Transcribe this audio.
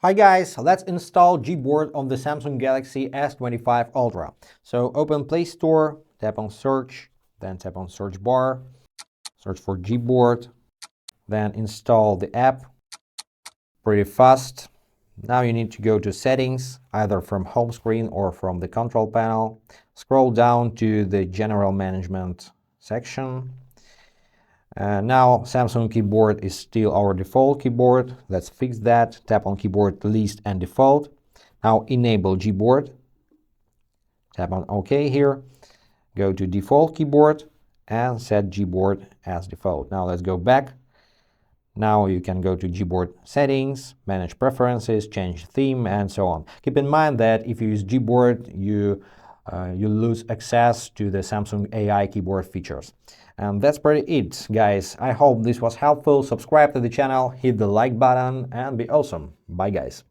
Hi guys, let's install GBoard on the Samsung Galaxy S25 Ultra. So open Play Store, tap on search, then tap on search bar, search for GBoard, then install the app. Pretty fast. Now you need to go to settings, either from home screen or from the control panel. Scroll down to the general management section. Now Samsung keyboard is still our default keyboard. Let's fix that. Tap on keyboard list and default. Now enable GBoard. Tap on OK here. Go to default keyboard and set GBoard as default. Now let's go back. Now you can go to GBoard settings, manage preferences, change theme, and so on. Keep in mind that if you use GBoard, you lose access to the Samsung AI keyboard features. And that's pretty it, guys. I hope this was helpful. Subscribe to the channel, hit the like button, and be awesome. Bye, guys.